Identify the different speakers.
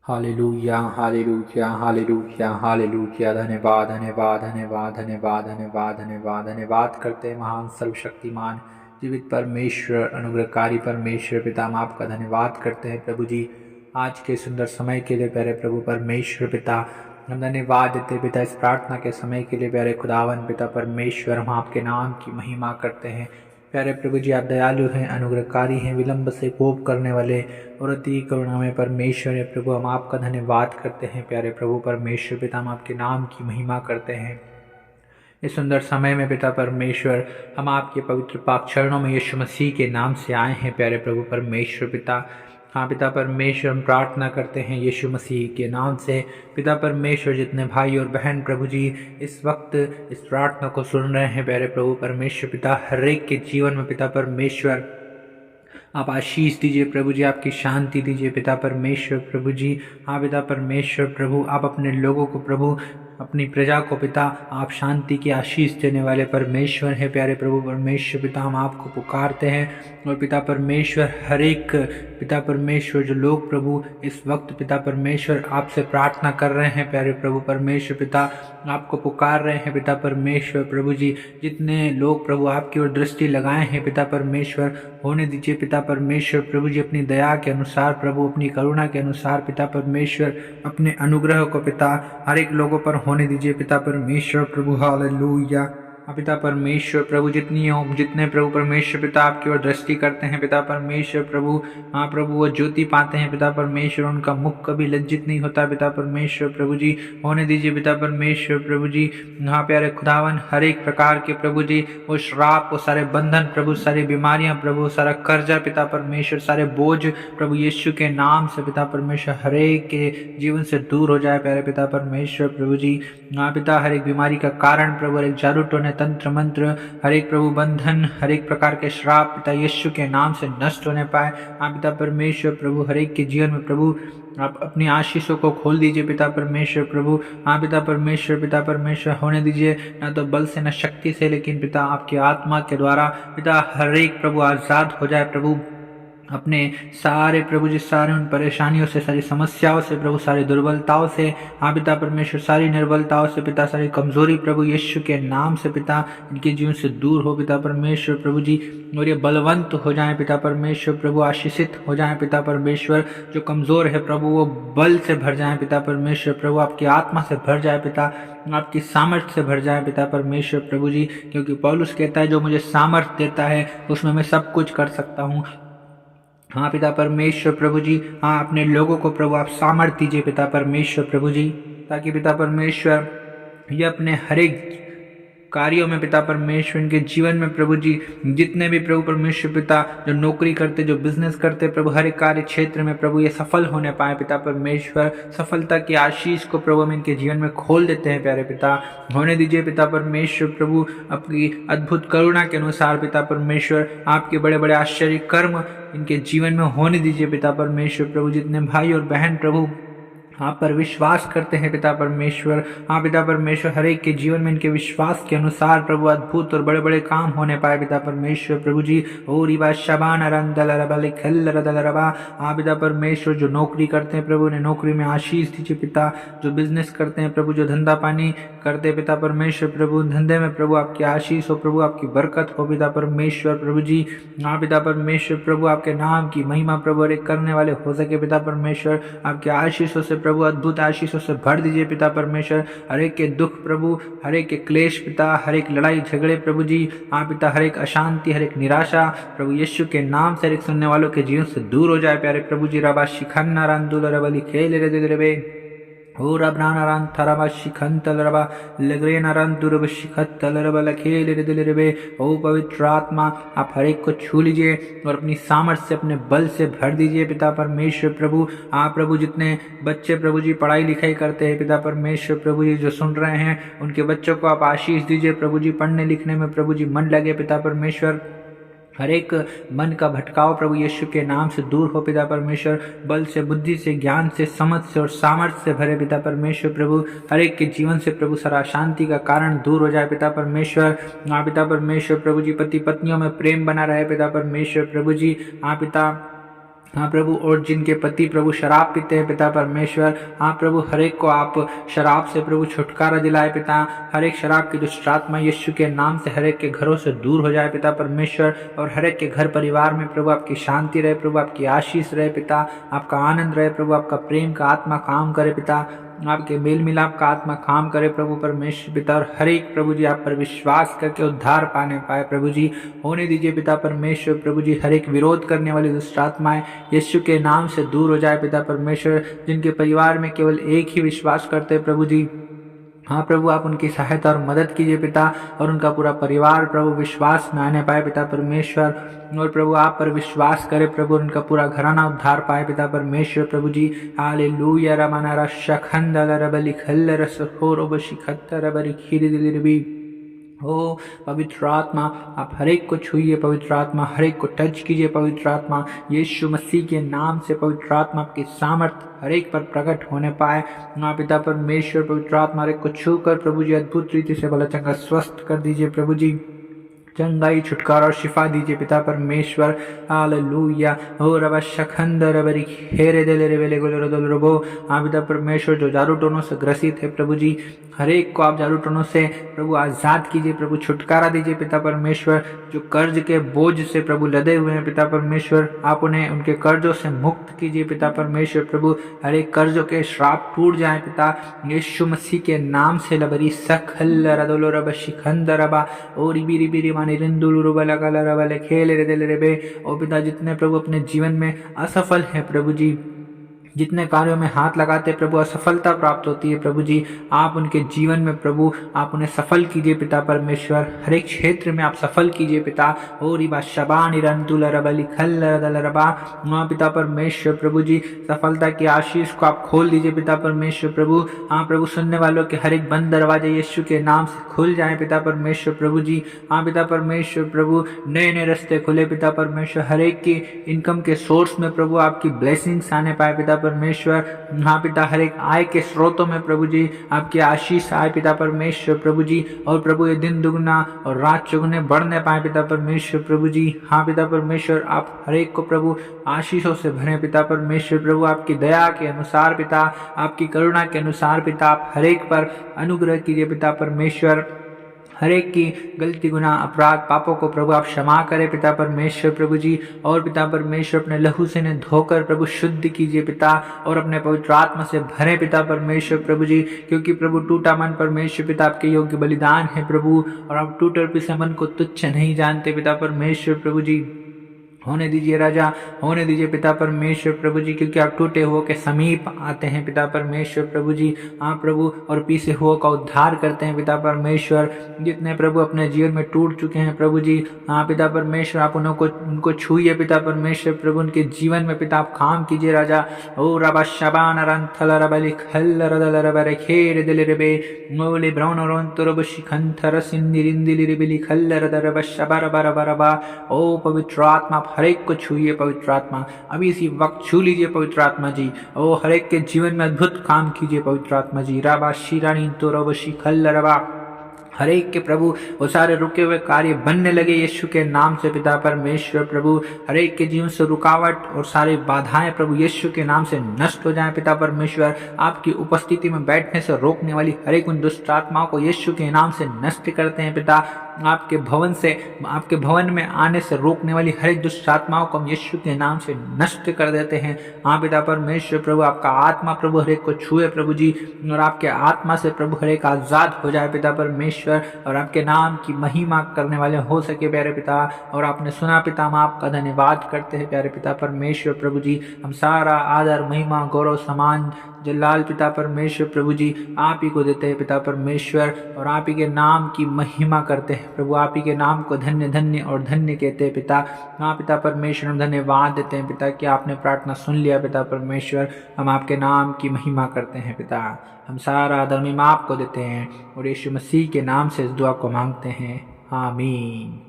Speaker 1: Hallelujah hallelujah hallelujah hallelujah. धन्यवाद धन्यवाद धन्यवाद धन्यवाद धन्यवाद धन्यवाद धन्यवाद करते हैं महान सर्वशक्तिमान जीवित परमेश्वर अनुग्रहकारी परमेश्वर पिता। हम आपका धन्यवाद करते हैं प्रभु जी, आज के सुंदर समय के लिए प्यारे प्रभु परमेश्वर पिता। हम धन्यवाद देते हैं पिता इस प्रार्थना के समय के लिए प्यारे खुदावन पिता परमेश्वर। हम आपके नाम की महिमा करते हैं प्यारे प्रभु जी। आप दयालु हैं, अनुग्रहकारी हैं, विलंब से कोप करने वाले और अति करुणा में परमेश्वर है प्रभु। हम आपका धन्यवाद करते हैं प्यारे प्रभु परमेश्वर पिता। हम आपके नाम की महिमा करते हैं इस सुंदर समय में पिता परमेश्वर। हम आपके पवित्र पाक चरणों में यीशु मसीह के नाम से आए हैं प्यारे प्रभु परमेश्वर पिता। हाँ पिता परमेश्वर, हम प्रार्थना करते हैं यीशु मसीह के नाम से पिता परमेश्वर। जितने भाई और बहन प्रभु जी इस वक्त इस प्रार्थना को सुन रहे हैं प्यारे प्रभु परमेश्वर पिता, हर एक के जीवन में पिता परमेश्वर आप आशीष दीजिए प्रभु जी, आपकी शांति दीजिए पिता परमेश्वर प्रभु जी। हाँ पिता परमेश्वर प्रभु, आप अपने लोगों को प्रभु, अपनी प्रजा को पिता आप शांति की आशीष देने वाले परमेश्वर हैं प्यारे प्रभु परमेश्वर पिता। हम आपको पुकारते हैं और पिता परमेश्वर हर एक पिता परमेश्वर जो लोग प्रभु इस वक्त पिता परमेश्वर आपसे प्रार्थना कर रहे हैं प्यारे प्रभु परमेश्वर पिता, आपको पुकार रहे हैं पिता परमेश्वर प्रभु जी। जितने लोग प्रभु आपकी ओर दृष्टि लगाए हैं पिता परमेश्वर, होने दीजिए पिता परमेश्वर प्रभु जी अपनी दया के अनुसार प्रभु, अपनी करुणा के अनुसार पिता परमेश्वर, अपने अनुग्रह को पिता हर एक लोगों पर होने दीजिए पिता परमेश्वर प्रभु। हालेलुया पिता परमेश्वर प्रभु, जितने प्रभु परमेश्वर पिता आपकी ओर दृष्टि करते हैं पिता परमेश्वर प्रभु, हाँ प्रभु वो ज्योति पाते हैं पिता परमेश्वर, उनका मुख कभी लज्जित नहीं होता पिता परमेश्वर प्रभु जी। होने दीजिए पिता परमेश्वर प्रभु जी। हाँ प्यारे खुदावन, हर एक प्रकार के प्रभु जी वो श्राप, वो सारे बंधन प्रभु, सारी बीमारियां प्रभु, सारा कर्जा पिता परमेश्वर, सारे बोझ प्रभु यीशु के नाम से पिता परमेश्वर हर एक के जीवन से दूर हो जाए प्यारे पिता परमेश्वर प्रभु जी। हाँ पिता, हर एक बीमारी का कारण प्रभु, हर एक जादू टोने तंत्र मंत्र, हर एक प्रभु बंधन, हर एक प्रकार के श्राप पिता यीशु के नाम से नष्ट होने पाए। हाँ पिता परमेश्वर प्रभु, हर एक के जीवन में प्रभु आप अपनी आशीषों को खोल दीजिए पिता परमेश्वर प्रभु। हाँ पिता परमेश्वर पिता परमेश्वर, होने दीजिए ना तो बल से न शक्ति से, लेकिन पिता आपकी आत्मा के द्वारा पिता हर एक प्रभु आजाद हो जाए प्रभु अपने सारे प्रभु जी, सारे उन परेशानियों से, सारी समस्याओं से प्रभु, सारी दुर्बलताओं से। हाँ पिता परमेश्वर, सारी निर्बलताओं से पिता, सारी कमजोरी प्रभु यीशु के नाम से पिता इनके जीवन से दूर हो पिता परमेश्वर प्रभु जी। और ये बलवंत हो जाए पिता परमेश्वर प्रभु, आशीषित हो जाए पिता परमेश्वर। जो कमजोर है प्रभु वो बल से भर जाए पिता परमेश्वर प्रभु, आपकी आत्मा से भर जाए पिता, आपकी सामर्थ्य से भर जाए पिता परमेश्वर प्रभु जी। क्योंकि पौलुस कहता है जो मुझे सामर्थ्य देता है उसमें मैं सब कुछ कर सकता हूँ। हाँ पिता परमेश्वर प्रभु जी, हाँ अपने लोगों को प्रभु आप सामर्थ्य दीजिए पिता परमेश्वर प्रभु जी, ताकि पिता परमेश्वर ये अपने हर एक कार्यों में पिता परमेश्वर, इनके जीवन में प्रभु जी, जितने भी प्रभु परमेश्वर पिता जो नौकरी करते, जो बिजनेस करते प्रभु, हर एक कार्य क्षेत्र में प्रभु ये सफल होने पाए पिता परमेश्वर। सफलता की आशीष को प्रभु हम इनके जीवन में खोल देते हैं प्यारे पिता। होने दीजिए पिता परमेश्वर प्रभु, अपनी अद्भुत करुणा के अनुसार पिता परमेश्वर, आपके बड़े बड़े आश्चर्य कर्म इनके जीवन में होने दीजिए पिता परमेश्वर प्रभु। जितने भाई और बहन प्रभु आप पर विश्वास करते हैं पिता परमेश्वर, हाँ पिता परमेश्वर, हर एक के जीवन में इनके विश्वास के अनुसार प्रभु अद्भुत और बड़े बड़े काम होने पाए पिता परमेश्वर प्रभु जी। ओ रिबा शबान रंदल रबल खल रदल रबा। हाँ पिता परमेश्वर, जो नौकरी करते हैं प्रभु ने नौकरी में आशीष दीजिए पिता। जो बिजनेस करते हैं प्रभु, जो धंधा पानी करते पिता परमेश्वर प्रभु, धंधे में प्रभु आपकी आशीष हो प्रभु, आपकी बरकत हो पिता परमेश्वर प्रभु जी। हाँ पिता परमेश्वर प्रभु, आपके नाम की महिमा प्रभु हर एक करने वाले हो सके पिता परमेश्वर। आपके आशीषों से प्रभु, अद्भुत आशीषों से भर दीजिए पिता परमेश्वर। हर एक के दुख प्रभु, हर एक के क्लेश पिता, हर एक लड़ाई झगड़े प्रभु जी, हाँ पिता, हर एक अशांति, हर एक निराशा प्रभु यीशु के नाम से हर एक सुनने वालों के जीवन से दूर हो जाए प्यारे प्रभु जी। रबा शिखन्ना रंदुल रबली खेल रे दे रे हो रबना रन थरबा शिखंतल रबा लगरे नरन दुर्ब शिखतल रबा लखेल रे दिल रे। ओ पवित्र आत्मा, आप हर एक को छू लीजिए और अपनी सामर्थ्य से, अपने बल से भर दीजिए पिता परमेश्वर प्रभु। आप प्रभु, जितने बच्चे प्रभु जी पढ़ाई लिखाई करते हैं पिता परमेश्वर प्रभु जी, जो सुन रहे हैं उनके बच्चों को आप आशीष दीजिए प्रभु जी। पढ़ने लिखने में प्रभु जी मन लगे पिता परमेश्वर। हर एक मन का भटकाव प्रभु यीशु के नाम से दूर हो पिता परमेश्वर। बल से, बुद्धि से, ज्ञान से, समझ से और सामर्थ्य से भरे पिता परमेश्वर प्रभु। हर एक के जीवन से प्रभु सारा शांति का कारण दूर हो जाए पिता परमेश्वर। हाँ पिता परमेश्वर प्रभु जी, पति पत्नियों में प्रेम बना रहे पिता परमेश्वर प्रभु जी। हाँ पिता, हाँ प्रभु, और जिनके पति प्रभु शराब पीते हैं पिता परमेश्वर, हाँ प्रभु हर एक को आप शराब से प्रभु छुटकारा दिलाए पिता। हर एक शराब की दुष्ट आत्मा यीशु के नाम से हर एक के घरों से दूर हो जाए पिता परमेश्वर, और हर एक के घर परिवार में प्रभु आपकी शांति रहे, प्रभु आपकी आशीष रहे पिता, आपका आनंद रहे प्रभु, आपका प्रेम का आत्मा काम करे पिता, आपके मेल मिलाप का आत्मा काम करे प्रभु परमेश्वर पिता। और हर एक प्रभु जी आप पर विश्वास करके उद्धार पाने पाए प्रभु जी, होने दीजिए पिता परमेश्वर प्रभु जी। हर एक विरोध करने वाली दुष्ट आत्माएं यीशु के नाम से दूर हो जाए पिता परमेश्वर। जिनके परिवार में केवल एक ही विश्वास करते प्रभु जी, हाँ प्रभु आप उनकी सहायता और मदद कीजिए पिता, और उनका पूरा परिवार प्रभु विश्वास में आने पाए पिता परमेश्वर, और प्रभु आप पर विश्वास करे प्रभु, उनका पूरा घराना उद्धार पाए पिता परमेश्वर प्रभु जी। हालेलुया रमाना रशखंद रबली खल्ल रसखोर बशिखत्तर रबरी खीरी दिलरबी। ओ पवित्र आत्मा आप हर एक को छूइए, पवित्र आत्मा हर एक को टच कीजिए, पवित्र आत्मा यीशु मसीह के नाम से पवित्र आत्मा आपकी सामर्थ्य हर एक पर प्रकट होने पाए ना पिता परमेश्वर। पवित्र आत्मा हर एक को छू कर प्रभु जी अद्भुत रीति से भला चंगा स्वस्थ कर दीजिए प्रभु जी, चंगाई छुटकारा और शिफा दीजिए पिता परमेश्वर। हालेलुया हो रबा शखंद रबरी हेरे देले रे बेले गोले रोदल रोबो। हाँ पिता परमेश्वर जो जादू टोनों से ग्रसित है प्रभु जी, हर एक को आप जादू टोनों से प्रभु आजाद कीजिए प्रभु, छुटकारा दीजिए पिता परमेश्वर। जो कर्ज के बोझ से प्रभु लदे हुए हैं पिता परमेश्वर, आप उन्हें उनके कर्जों से मुक्त कीजिए पिता परमेश्वर प्रभु। हर एक कर्जों के श्राप टूट जाए पिता यीशु मसीह के नाम से। लबरी सखल रदोलो रब शिखंद रबा और रिबी रिबी खेल रे दिल रे बे। ओ पिता जितने प्रभु अपने जीवन में असफल हैं प्रभु जी, जितने कार्यों में हाथ लगाते प्रभु असफलता प्राप्त होती है प्रभु जी, आप उनके जीवन में प्रभु आप उन्हें सफल कीजिए पिता परमेश्वर। हर एक क्षेत्र में आप सफल कीजिए पिता। ओ रिबा शबा निरंतुल रबली खल रदल रबा। हाँ पिता परमेश्वर प्रभु जी सफलता की आशीष को आप खोल दीजिए पिता परमेश्वर प्रभु। हाँ प्रभु सुनने वालों के हर एक बंद दरवाजे यीशु के नाम से खुल जाए पिता परमेश्वर प्रभु जी। हाँ पिता परमेश्वर प्रभु नए नए रास्ते खुले पिता परमेश्वर। हर एक की इनकम के सोर्स में प्रभु आपकी ब्लेसिंग्स आने पाए पिता परमेश्वर। हाँ पिता हर एक आय के स्रोतों में प्रभु जी आपकी आशीष आए पिता परमेश्वर प्रभु जी, और प्रभु ये दिन दुगना और रात चौगुने बढ़ने पाए पिता परमेश्वर प्रभु जी। हाँ पिता परमेश्वर आप हर एक को प्रभु आशीषों से भरे पिता परमेश्वर प्रभु, आपकी दया के अनुसार पिता, आपकी करुणा के अनुसार पिता आप हर एक पर अनुग्रह कीजिए पिता परमेश्वर। हर एक की गलती गुनाह अपराध पापों को प्रभु आप क्षमा करें पिता परमेश्वर प्रभु जी, और पिता परमेश्वर अपने लहू से इन्हें धोकर प्रभु शुद्ध कीजिए पिता, और अपने पवित्र आत्मा से भरे पिता परमेश्वर प्रभु जी। क्योंकि प्रभु टूटा मन परमेश्वर पिता आपके योग्य बलिदान है प्रभु, और आप टूटे और पिसे मन को तुच्छ नहीं जानते पिता परमेश्वर प्रभु जी। होने दीजिए राजा, होने दीजिए पिता परमेश्वर प्रभु जी, क्योंकि आप टूटे हुओं के समीप आते हैं पिता परमेश्वर प्रभु जी। हाँ प्रभु, और पीसे हुओं का उद्धार करते हैं पिता परमेश्वर। जितने प्रभु अपने जीवन में टूट चुके हैं प्रभु जी, हाँ पिता परमेश्वर आप उनको छूइए पिता परमेश्वर प्रभु, उनके जीवन में पिता आप काम कीजिए राजा। ओ रबा शबान रंथल रबली खल रदल रबरे खेर दिल रबे मोले ब्राउन रोंतो रब शिखंथर सिंदि रिंदिली रिबिली खल रदल रब शबर बर बरबा। ओ पवित्र आत्मा हर एक को छूइए पवित्र आत्मा, अभी इसी वक्त छू लीजिए पवित्र आत्मा जी। ओ हर एक के जीवन में अद्भुत काम कीजिए पवित्र आत्मा जी। राबा शिरानी तो रबशी खल रबा, हर एक के प्रभु वो सारे रुके हुए कार्य बनने लगे यीशु के नाम से पिता परमेश्वर प्रभु। हर एक के जीवन से रुकावट और सारी बाधाएं प्रभु यीशु के नाम से नष्ट हो जाएं पिता परमेश्वर। आपकी उपस्थिति में बैठने से रोकने वाली हर एक उन दुष्ट आत्माओं को यीशु के नाम से नष्ट करते हैं पिता। आपके भवन में आने से रोकने वाली हर एक दुष्ट आत्माओं को हम यीशु के नाम से नष्ट कर देते हैं। हाँ पिता परमेश्वर प्रभु, आपका आत्मा प्रभु हर एक को छुए प्रभु जी, और आपके आत्मा से प्रभु हर एक आजाद हो जाए पिता परमेश्वर, और आपके नाम की महिमा करने वाले हो सके प्यारे पिता। और आपने सुना पिता, हम आपका धन्यवाद करते हैं प्यारे पिता परमेश्वर प्रभु जी। हम सारा आदर महिमा गौरव समान जलाल पिता परमेश्वर प्रभु जी आप ही को देते हैं पिता परमेश्वर, और आप ही के नाम की महिमा करते हैं प्रभु। आप ही के नाम को धन्य धन्य और धन्य कहते हैं पिता। हाँ पिता परमेश्वर हम धन्यवाद देते हैं पिता कि आपने प्रार्थना सुन लिया पिता परमेश्वर। हम आपके नाम की महिमा करते हैं पिता। हम सारा आदर महिमा आपको देते हैं, और यीशु मसीह के नाम से इस दुआ को मांगते हैं, आमीन।